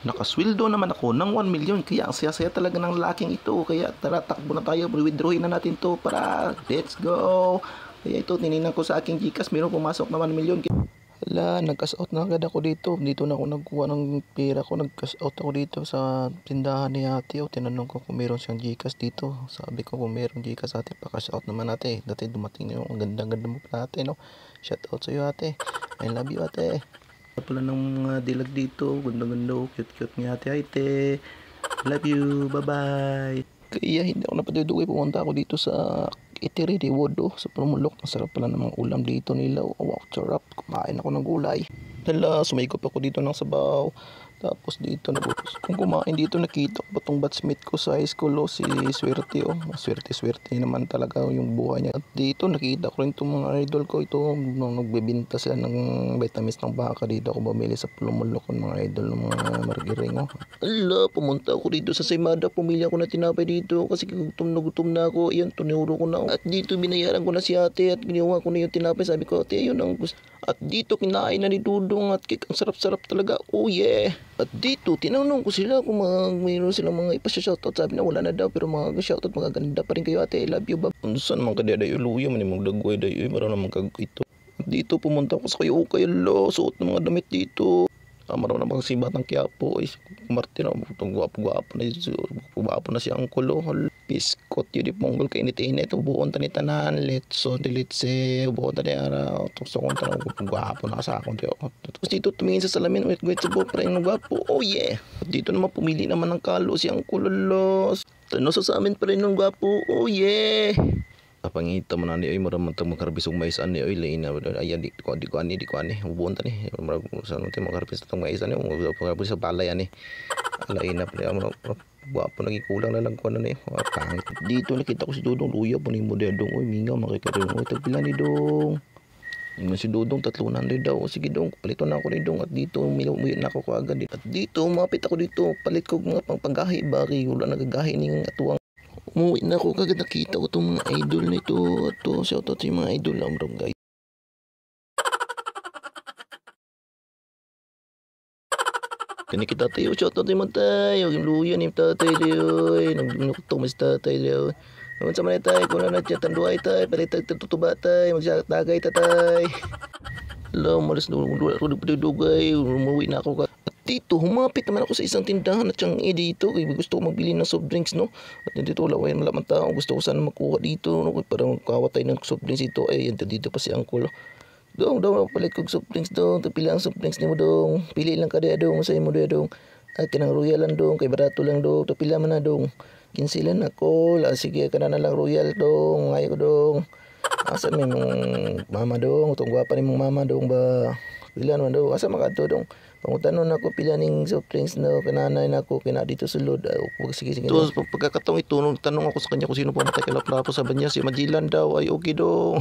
Nakasweldo naman ako ng 1 million. Kaya ang saya-saya talaga ng lalaking ito. Kaya tara, takbo na tayo. Withdrawin na natin to para let's go. Kaya ito, tinignan ko sa aking Gcash. Meron pumasok na 1 million. Hala, nag-cash out na agad ako dito. Dito na ako nagkuha ng pera ko. Nag-cash out ako dito sa tindahan ni ate. O, tinanong ko kung meron siyang Gcash dito. Sabi ko kung meron Gcash ate, pa-cash out naman ate. Dati dumating na yung ang ganda-ganda mo pala ate, no? Shout out sa'yo ate. I love you ate. Pala ng mga dilag dito. Ganda-ganda. Cute-cute ni ate ate. Love you. Bye-bye. Kaya hindi ako napaduduwi. Pumunta ako dito sa Eatery de Wodo sa Promulok. Ang sarap pala ng mga ulam dito nila. Wow, sarap. Kumain ako ng gulay. Hala, sumaykop ako dito ng sabaw. Tapos dito, kung kumain dito, nakita ko itong batchmate ko sa high school, si Swerte, Swerte naman talaga yung buhay niya. At dito, nakita ko rin itong mga idol ko. Ito, nung nagbebenta sila ng vitamins ng baka, dito ako bumili sa Promulok ng mga idol ng mga margiring. Hala, pumunta ako dito sa Saymada, pumili ako na tinapay dito kasi gutom na ako. Ayan, tunuro ko na. At dito, binayaran ko na si ate at ginawa ko na yung tinapay. Sabi ko, ate, yun ang gusto. At dito, kinain na ni Dudong at ang sarap-sarap talaga. Oh yeah! At dito, tinanong ko sila kung mayroon silang mga ipasya-shoutout. Sabi na wala na daw, pero mga shoutout, mga ganda pa rin kayo ate. I love you ba? Saan naman ka dayo luya, manimang dagway dayo. Marang naman ito. At dito, pumunta ko sa kayo. Okay, lo, suot ng mga damit dito. Marami naman si Batang Quiapo. Martin, gwapo na si Angkolo. Biskot yun di ponggol ka init-init. Buon tani tanan. Letso, dilitse. Buon tani araw. Tukso kong tanong gwapo na sa akong. Tapos dito tumingin sa salamin. Wait sa buhok. Parang gwapo. Oh yeah. Dito naman pumili naman ng kalo si Angkolo. Tano sa amin pa rin ng gwapo. Oh yeah. Pangita mo na ni ay maramang tang makarbisong mais ani ay lain na ay di ko ani ubuon ta ni marag sa no te makarbis tang mais ani makarbis sa balay ani lain na pre mo guwapo lagi kulang na lang ko na ni pangit dito nakita ko si Dudong luya po ni mo dedong oy minga makikita mo tagpila ni Dong yung si Dudong 300 daw sige Dong palito na ako ni Dong at dito umuwi na ako kaagad at dito mapit ako dito palit ko mga panggahi bari wala nagagahi ning atuang. Umuwi na ako kagad nakita ko itong mga idol nito. Ito, shoutout sa mga idol lang bro guys. Kani kita tayo, shoutout sa mga tayo. Yung luya ni tatay tayo. Nagnuktong mas tatay tayo. Naman sa mga tayo, kung na natin tanduay tayo. Palitag tutuba tayo, magsatagay tatay. Alam, malas dugay. Umuwi na ako dito, humapit naman ako sa isang tindahan at siyang dito. Kaya gusto ko magbili ng soft drinks, no? At dito wala ko yan malamang tao. Gusto ko sana makuha dito, no? Para makawatay ng soft drinks ito. Ay, dito pa si Angkol. Dong, palit ko soft drinks dong. Pila ang soft drinks ni mo dong. Pili lang ka diya dong. Sa'yo mo diya dong. At kinang royal lang dong. Kay barato lang dong. Pila man na dong. 15 lang ako. Sige ka na lang royal dong. Ngayon ko dong. Asa may mong mama dong. Itong gwapa ni mong mama dong ba? Pila naman dong. Asa makato dong. Pangutanon ako pila ning soft drinks no kananay nako kina dito sulod sige so pagkakataong ito nung tanong ako sa kanya kung sino pumatay kay Laplapo sabi niya si Magellan daw ay okay do